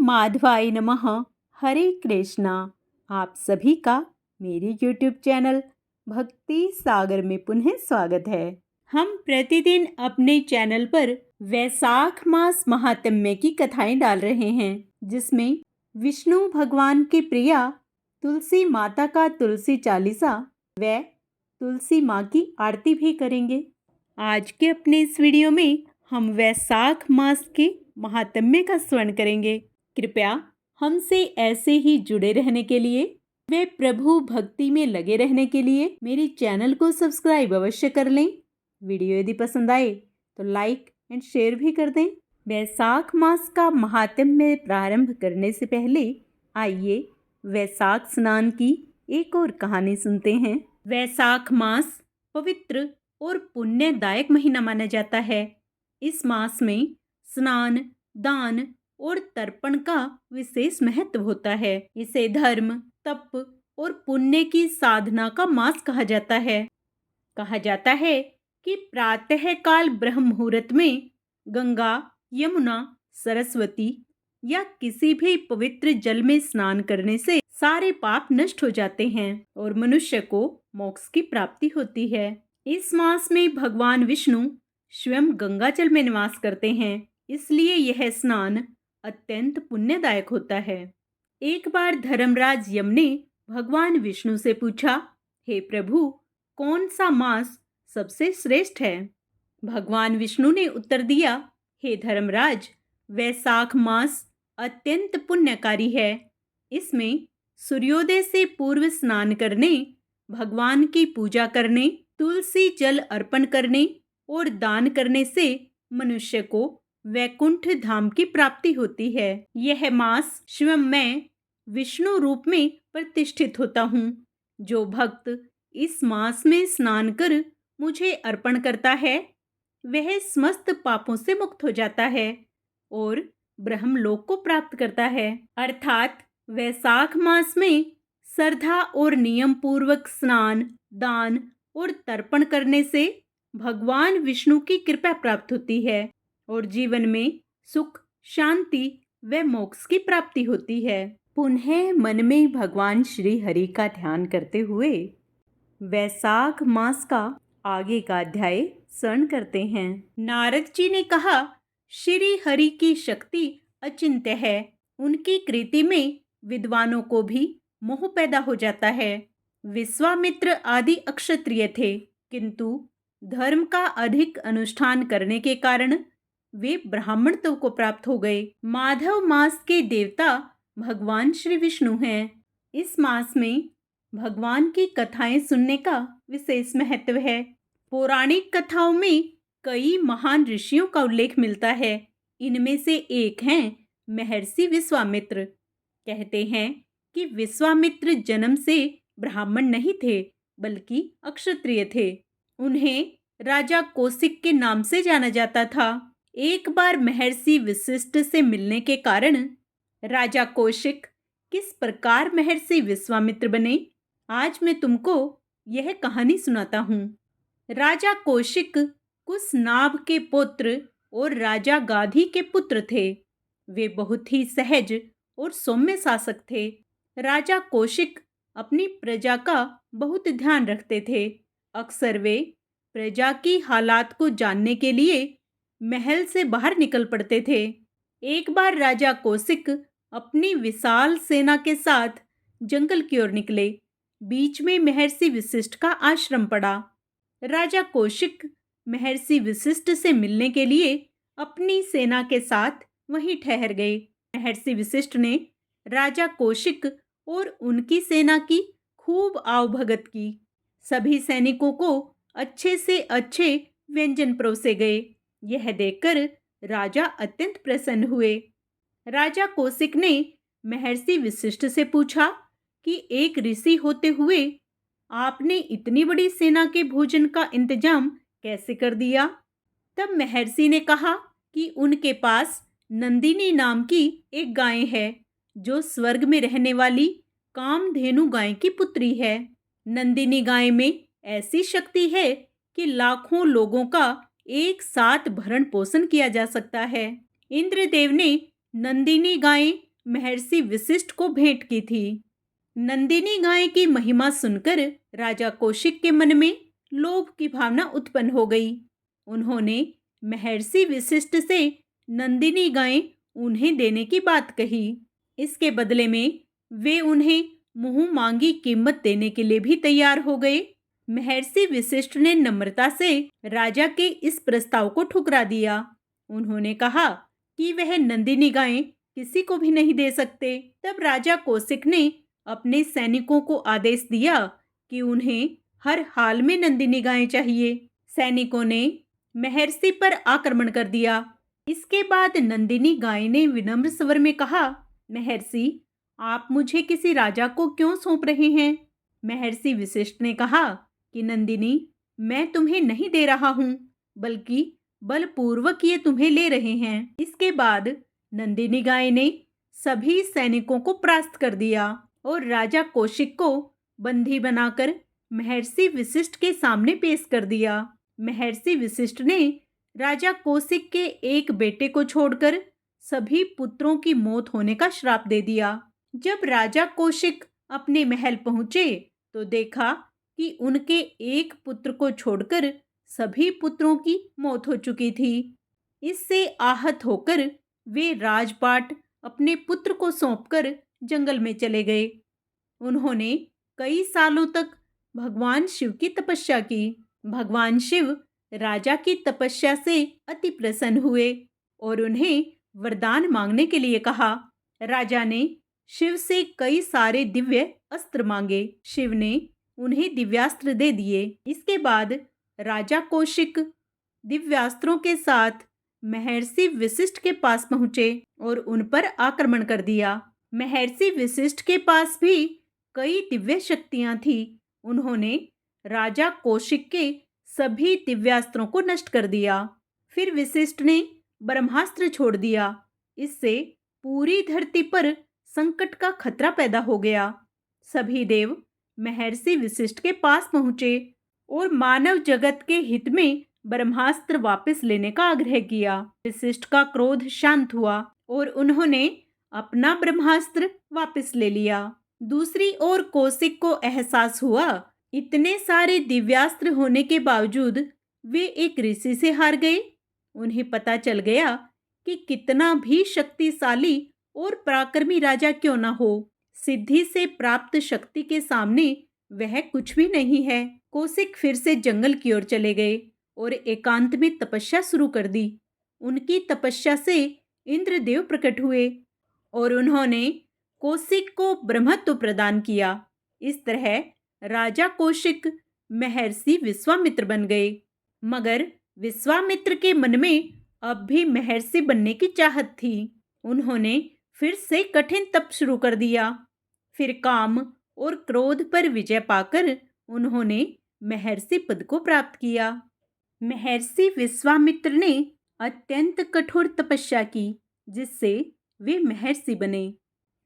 माधवाय नमः। हरे कृष्णा। आप सभी का मेरे YouTube चैनल भक्ति सागर में पुनः स्वागत है। हम प्रतिदिन अपने चैनल पर वैशाख मास महात्म्य की कथाएं डाल रहे हैं, जिसमें विष्णु भगवान की प्रिया तुलसी माता का तुलसी चालीसा व तुलसी माँ की आरती भी करेंगे। आज के अपने इस वीडियो में हम वैशाख मास के महात्म्य का स्मरण करेंगे। कृपया हमसे ऐसे ही जुड़े रहने के लिए वे प्रभु भक्ति में लगे रहने के लिए मेरे चैनल को सब्सक्राइब अवश्य कर लें। वीडियो यदि पसंद आए तो लाइक एंड शेयर भी कर दें। वैशाख मास का महात्म्य प्रारंभ करने से पहले आइए वैशाख स्नान की एक और कहानी सुनते हैं। वैशाख मास पवित्र और पुण्यदायक महीना माना जाता है। इस मास में स्नान, दान और तर्पण का विशेष महत्व होता है। इसे धर्म, तप और पुण्य की साधना का मास कहा जाता है। कहा जाता है कि प्रातः काल ब्रह्म मुहूर्त में गंगा, यमुना, सरस्वती या किसी भी पवित्र जल में स्नान करने से सारे पाप नष्ट हो जाते हैं और मनुष्य को मोक्ष की प्राप्ति होती है। इस मास में भगवान विष्णु स्वयं गंगा जल में निवास करते हैं, इसलिए यह स्नान अत्यंत पुण्यदायक होता है। एक बार धर्मराज यम ने भगवान विष्णु से पूछा, हे प्रभु, कौन सा मास सबसे श्रेष्ठ है? भगवान विष्णु ने उत्तर दिया, हे धर्मराज, वैशाख मास अत्यंत पुण्यकारी है। इसमें सूर्योदय से पूर्व स्नान करने, भगवान की पूजा करने, तुलसी जल अर्पण करने और दान करने से मनुष्य को वैकुंठ धाम की प्राप्ति होती है। यह मास स्वयं मैं विष्णु रूप में प्रतिष्ठित होता हूँ। जो भक्त इस मास में स्नान कर मुझे अर्पण करता है, वह समस्त पापों से मुक्त हो जाता है और ब्रह्मलोक को प्राप्त करता है। अर्थात वैशाख मास में श्रद्धा और नियम पूर्वक स्नान, दान और तर्पण करने से भगवान विष्णु की कृपा प्राप्त होती है और जीवन में सुख, शांति व मोक्ष की प्राप्ति होती है। पुनः मन में भगवान श्री हरि का ध्यान करते हुए वैशाख मास का आगे का अध्याय स्मरण करते हैं। नारद जी ने कहा, श्री हरि की शक्ति अचिंत्य है। उनकी कृति में विद्वानों को भी मोह पैदा हो जाता है। विश्वामित्र आदि अक्षत्रिय थे, किंतु धर्म का अधिक अनुष्ठान करने के कारण वे ब्राह्मणत्व को प्राप्त हो गए। माधव मास के देवता भगवान श्री विष्णु हैं। इस मास में भगवान की कथाएं सुनने का विशेष महत्व है। पौराणिक कथाओं में कई महान ऋषियों का उल्लेख मिलता है। इनमें से एक हैं महर्षि विश्वामित्र। कहते हैं कि विश्वामित्र जन्म से ब्राह्मण नहीं थे, बल्कि क्षत्रिय थे। उन्हें राजा कौशिक के नाम से जाना जाता था। एक बार महर्षि वशिष्ठ से मिलने के कारण राजा कौशिक किस प्रकार महर्षि विश्वामित्र बने, आज मैं तुमको यह कहानी सुनाता हूँ। राजा कौशिक कुशनाभ के पुत्र और राजा गाधी के पुत्र थे। वे बहुत ही सहज और सौम्य शासक थे। राजा कौशिक अपनी प्रजा का बहुत ध्यान रखते थे। अक्सर वे प्रजा की हालात को जानने के लिए महल से बाहर निकल पड़ते थे। एक बार राजा कौशिक अपनी विशाल सेना के साथ जंगल की ओर निकले। बीच में महर्षि वशिष्ठ का आश्रम पड़ा। राजा कौशिक महर्षि वशिष्ठ से मिलने के लिए अपनी सेना के साथ वहीं ठहर गए। महर्षि वशिष्ठ ने राजा कौशिक और उनकी सेना की खूब आवभगत की। सभी सैनिकों को अच्छे से अच्छे व्यंजन परोसे गए। यह देखकर राजा अत्यंत प्रसन्न हुए। राजा कौशिक ने महर्षि वशिष्ठ से पूछा कि एक ऋषि होते हुए आपने इतनी बड़ी सेना के भोजन का इंतजाम कैसे कर दिया? तब महर्षि ने कहा कि उनके पास नंदिनी नाम की एक गाय है, जो स्वर्ग में रहने वाली कामधेनु गाय की पुत्री है। नंदिनी गाय में ऐसी शक्ति है कि लाखों लोगों का एक साथ भरण पोषण किया जा सकता है। इंद्रदेव ने नंदिनी गाय महर्षि वशिष्ठ को भेंट की थी। नंदिनी गाय की महिमा सुनकर राजा कौशिक के मन में लोभ की भावना उत्पन्न हो गई। उन्होंने महर्षि वशिष्ठ से नंदिनी गायें उन्हें देने की बात कही। इसके बदले में वे उन्हें मुंह मांगी कीमत देने के लिए भी तैयार हो गए। महर्षि वशिष्ठ ने नम्रता से राजा के इस प्रस्ताव को ठुकरा दिया। उन्होंने कहा कि वह नंदिनी गायें किसी को भी नहीं दे सकते। तब राजा कौशिक ने अपने सैनिकों को आदेश दिया कि उन्हें हर हाल में नंदिनी गायें चाहिए। सैनिकों ने महर्षि पर आक्रमण कर दिया। इसके बाद नंदिनी गाय ने विनम्र स्वर में कहा, महर्षि, आप मुझे किसी राजा को क्यों सौंप रहे हैं? महर्षि वशिष्ठ ने कहा कि नंदिनी, मैं तुम्हें नहीं दे रहा हूँ, बल्कि बलपूर्वक ये तुम्हें ले रहे हैं। इसके बाद नंदिनी गाय ने सभी सैनिकों को परास्त कर दिया और राजा कौशिक को बंदी बनाकर महर्षि वशिष्ठ के सामने पेश कर दिया। महर्षि वशिष्ठ ने राजा कौशिक के एक बेटे को छोड़कर सभी पुत्रों की मौत होने का श्राप दे दिया। जब राजा कौशिक अपने महल पहुंचे तो देखा कि उनके एक पुत्र को छोड़कर सभी पुत्रों की मौत हो चुकी थी। इससे आहत होकर वे राजपाट अपने पुत्र को सौंपकर जंगल में चले गए। उन्होंने कई सालों तक भगवान शिव की तपस्या की। भगवान शिव राजा की तपस्या से अति प्रसन्न हुए और उन्हें वरदान मांगने के लिए कहा। राजा ने शिव से कई सारे दिव्य अस्त्र मांगे। शिव ने उन्हें दिव्यास्त्र दे दिए। इसके बाद राजा कौशिक दिव्यास्त्रों के साथ महर्षि वशिष्ठ के पास पहुंचे और उन पर आक्रमण कर दिया। महर्षि वशिष्ठ के पास भी कई दिव्य शक्तियां थी। उन्होंने राजा कौशिक के सभी दिव्यास्त्रों को नष्ट कर दिया। फिर वशिष्ठ ने ब्रह्मास्त्र छोड़ दिया। इससे पूरी धरती पर संकट का खतरा पैदा हो गया। सभी देव महर्षि वशिष्ठ के पास पहुंचे और मानव जगत के हित में ब्रह्मास्त्र वापस लेने का आग्रह किया। वशिष्ठ का क्रोध शांत हुआ और उन्होंने अपना ब्रह्मास्त्र वापस ले लिया। दूसरी ओर कौशिक को एहसास हुआ, इतने सारे दिव्यास्त्र होने के बावजूद वे एक ऋषि से हार गए। उन्हें पता चल गया कि कितना भी शक्तिशाली और पराक्रमी राजा क्यों न हो, सिद्धि से प्राप्त शक्ति के सामने वह कुछ भी नहीं है। कौशिक फिर से जंगल की ओर चले गए और एकांत में तपस्या शुरू कर दी। उनकी तपस्या से इंद्रदेव प्रकट हुए और उन्होंने कौशिक को ब्रह्मत्व प्रदान किया। इस तरह राजा कौशिक महर्षि विश्वामित्र बन गए। मगर विश्वामित्र के मन में अब भी महर्षि बनने की चाहत थी। उन्होंने फिर से कठिन तप शुरू कर दिया। फिर काम और क्रोध पर विजय पाकर उन्होंने महर्षि पद को प्राप्त किया। महर्षि विश्वामित्र ने अत्यंत कठोर तपस्या की, जिससे वे महर्षि बने।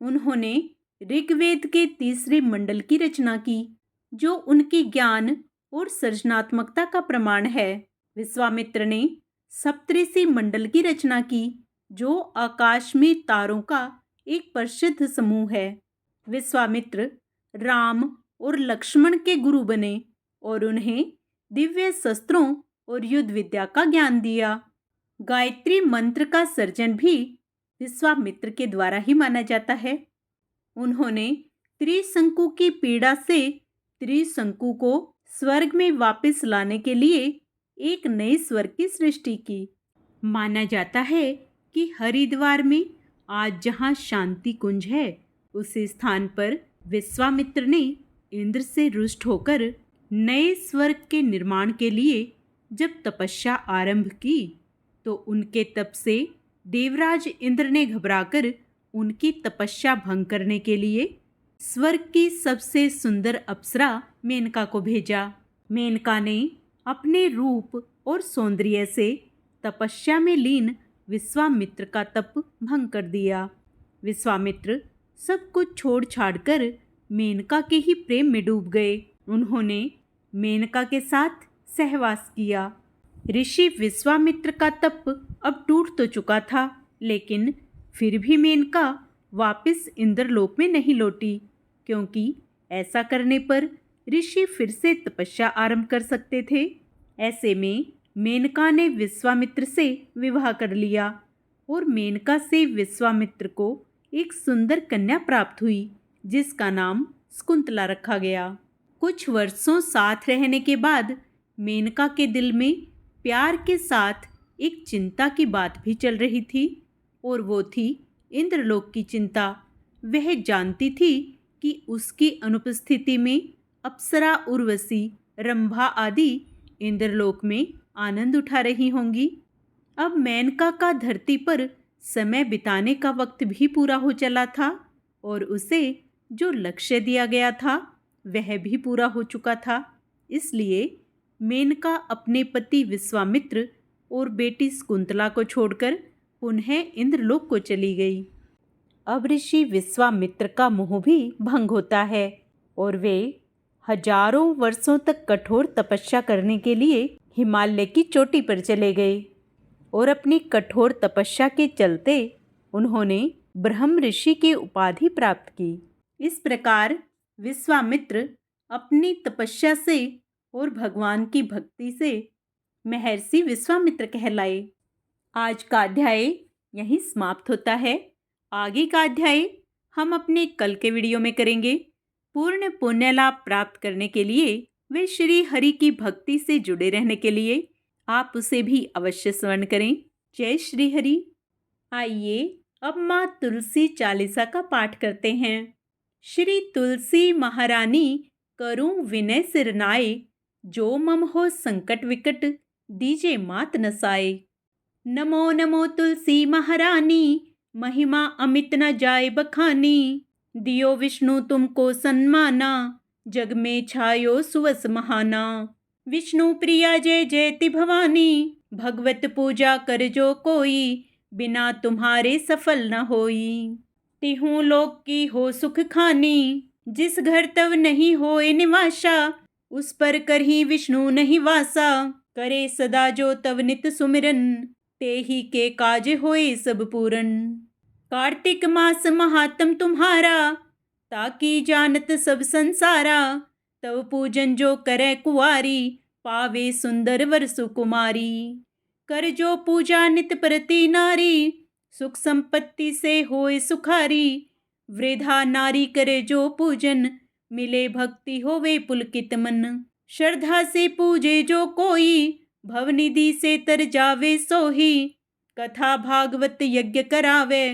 उन्होंने ऋग्वेद के तीसरे मंडल की रचना की, जो उनकी ज्ञान और सृजनात्मकता का प्रमाण है। विश्वामित्र ने सप्तऋषि मंडल की रचना की, जो आकाश में तारों का एक प्रसिद्ध समूह है। विश्वामित्र राम और लक्ष्मण के गुरु बने और उन्हें दिव्य शस्त्रों और युद्ध विद्या का ज्ञान दिया। गायत्री मंत्र का सर्जन भी विश्वामित्र के द्वारा ही माना जाता है। उन्होंने त्रिशंकु की पीड़ा से त्रिशंकु को स्वर्ग में वापस लाने के लिए एक नए स्वर्ग की सृष्टि की। माना जाता है कि हरिद्वार में आज जहाँ शांति कुंज है, उस स्थान पर विश्वामित्र ने इंद्र से रुष्ट होकर नए स्वर्ग के निर्माण के लिए जब तपस्या आरंभ की, तो उनके तप से देवराज इंद्र ने घबराकर उनकी तपस्या भंग करने के लिए स्वर्ग की सबसे सुंदर अप्सरा मेनका को भेजा। मेनका ने अपने रूप और सौंदर्य से तपस्या में लीन विश्वामित्र का तप भंग कर दिया। विश्वामित्र सब कुछ छोड़ छाड़कर मेनका के ही प्रेम में डूब गए। उन्होंने मेनका के साथ सहवास किया। ऋषि विश्वामित्र का तप अब टूट तो चुका था, लेकिन फिर भी मेनका वापस इंद्रलोक में नहीं लौटी, क्योंकि ऐसा करने पर ऋषि फिर से तपस्या आरंभ कर सकते थे। ऐसे में मेनका ने विश्वामित्र से विवाह कर लिया और मेनका से विश्वामित्र को एक सुंदर कन्या प्राप्त हुई, जिसका नाम शकुंतला रखा गया। कुछ वर्षों साथ रहने के बाद मेनका के दिल में प्यार के साथ एक चिंता की बात भी चल रही थी, और वो थी इंद्रलोक की चिंता। वह जानती थी कि उसकी अनुपस्थिति में अप्सरा, उर्वशी, रंभा आदि इंद्रलोक में आनंद उठा रही होंगी। अब मेनका का धरती पर समय बिताने का वक्त भी पूरा हो चला था और उसे जो लक्ष्य दिया गया था वह भी पूरा हो चुका था। इसलिए मेनका अपने पति विश्वामित्र और बेटी शकुंतला को छोड़कर पुनः इंद्रलोक को चली गई। अब ऋषि विश्वामित्र का मोह भी भंग होता है और वे हजारों वर्षों तक कठोर तपस्या करने के लिए हिमालय की चोटी पर चले गए और अपनी कठोर तपस्या के चलते उन्होंने ब्रह्म ऋषि की उपाधि प्राप्त की। इस प्रकार विश्वामित्र अपनी तपस्या से और भगवान की भक्ति से महर्षि विश्वामित्र कहलाए। आज का अध्याय यहीं समाप्त होता है। आगे का अध्याय हम अपने कल के वीडियो में करेंगे। पूर्ण पुण्य लाभ प्राप्त करने के लिए वे श्री हरि की भक्ति से जुड़े रहने के लिए आप उसे भी अवश्य स्मरण करें। जय श्री हरि। आइए अब माँ तुलसी चालीसा का पाठ करते हैं। श्री तुलसी महारानी करूं विनय सिरनाए, जो मम हो संकट विकट दीजे मात नसाए। नमो नमो तुलसी महारानी, महिमा अमित न जाए बखानी। दियो विष्णु तुमको सन्माना, जग में छायो सुवस महाना। विष्णु प्रिया जय जयति भवानी, भगवत पूजा कर जो कोई, बिना तुम्हारे सफल न होई। तिहु लोक की हो सुख खानी, जिस घर तव नहीं होए निवासा, उस पर करही विष्णु नहीं वासा। करे सदा जो तव नित सुमिरन, ते ही के काज होए सब पूरन। कार्तिक मास महात्म तुम्हारा, ताकि जानत सब संसारा। तव पूजन जो करे कुवारी, पावे सुंदर वर सुकुमारी। कर जो पूजा नित प्रति नारी, सुख संपत्ति से होए सुखारी। वृद्धा नारी करे जो पूजन, मिले भक्ति होवे पुलकित मन। श्रद्धा से पूजे जो कोई, भवनिधि से तर जावे सोही। कथा भागवत यज्ञ करावे,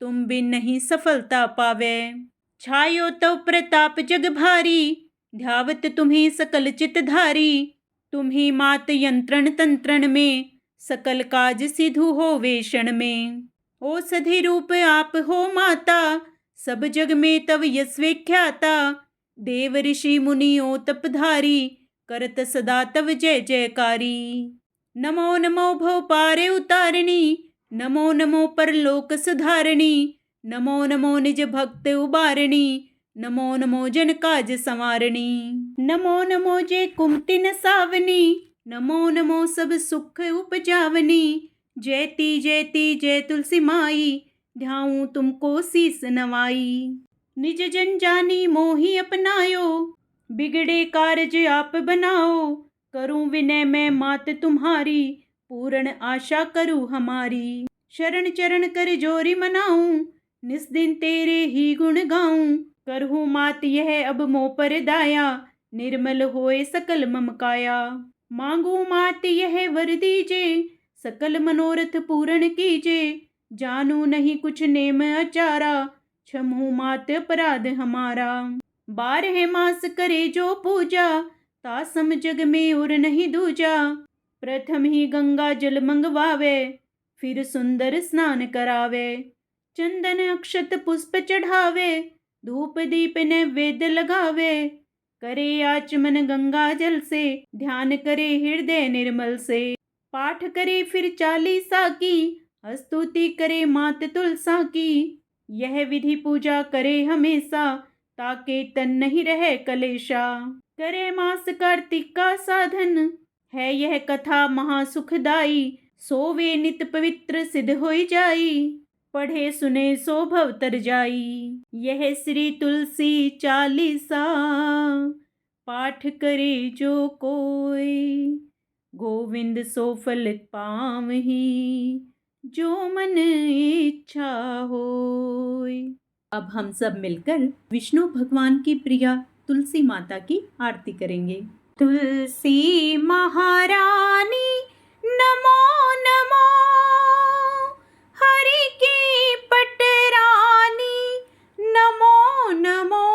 तुम बिन नहीं सफलता पावे। छायो तव प्रताप जग भारी, ध्यावत तुम्ही सकल चित धारी। तुम्ही मात यंत्रण तंत्रण में, सकल काज सिधु होवे क्षण में। औषधि रूप आप हो माता, सब जग में तव यश विख्याता। देव ऋषि मुनियो तपधारी, करत सदा तव जय जयकारी। नमो नमो भव पारे उतारणी, नमो नमो परलोक सुधारणी। नमो नमो निज भक्त उबारणी, नमो नमो जन काज संवारणी। नमो नमो जय कुमति नसावनी, नमो नमो सब सुख उपजावनी। जयति जयति जय तुलसी माई, ध्याऊं तुमको शीस नवाई। निज जन जानी मोहि अपनायो, बिगड़े कारज आप बनाओ। करूं विनय मैं मात तुम्हारी, पूर्ण आशा करूं हमारी। शरण चरण कर जोरी मनाऊं, निस दिन तेरे ही गुण गाऊं। करहूं मात यह अब मोह पर दाया, निर्मल होए सकल मम काया। मांगू मात यह वर दीजे, सकल मनोरथ पूर्ण कीजे। जानू नहीं कुछ नेम आचारा, क्षमहु मात अपराध हमारा। 12 मास करे जो पूजा, तासम जग में और नहीं दूजा। प्रथम ही गंगा जल मंगवावे, फिर सुंदर स्नान करावे। चंदन अक्षत पुष्प चढ़ावे, धूप दीप नैवेद्य लगावे। करे आचमन गंगा जल से, ध्यान करे हृदय निर्मल से। पाठ करे फिर चालीसा की, स्तुति करे मात तुलसा की। यह विधि पूजा करे हमेशा, ताके तन नहीं रहे कलेशा। करे मास कार्तिक का साधन, है यह कथा महासुखदाई। सोवे नित पवित्र सिद्ध होई जाई। पढ़े सुने सो भव तर जाई। यह श्री तुलसी चालीसा पाठ करे जो कोई, गोविंद सो फल पावहि जो मन इच्छा होय। अब हम सब मिलकर विष्णु भगवान की प्रिया तुलसी माता की आरती करेंगे। तुलसी महारानी नमो नमो, हरि की पटरानी नमो नमो।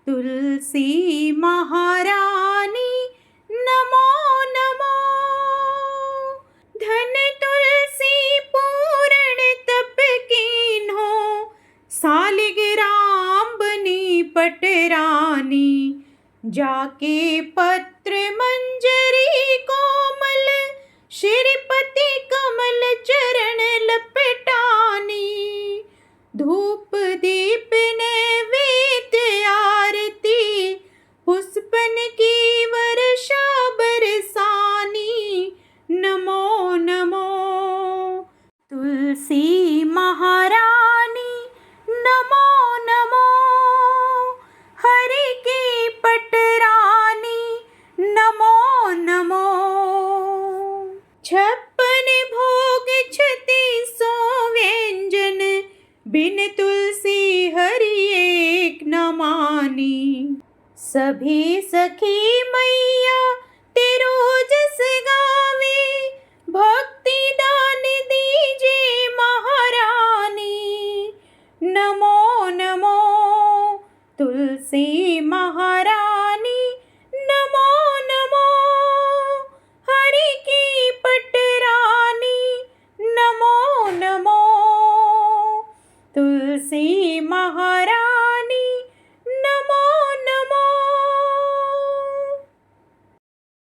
तुलसी महारानी नमो नमो, धन तुलसी पूर्ण तप कीन्हो, सालिग्राम बनी पटरानी। जाके पत्र मंजरी कोमल, श्रीपति कमल चरण लपटानी। धूप दीप नैवेद्य आरती, पुष्पन की वर्षा बरसानी। नमो नमो तुलसी महारानी नमो नमो, हरि की पटरानी नमो नमो। 56 भोग 36 व्यंजन, बिन तुलसी हरि एक न मानी। सभी सखी मैया तेरो जस गावे, भक्ति दान दीजे महारानी। नमो नमो तुलसी महारानी नमो नमो, हरि की पटरानी नमो नमो। तुलसी महारानी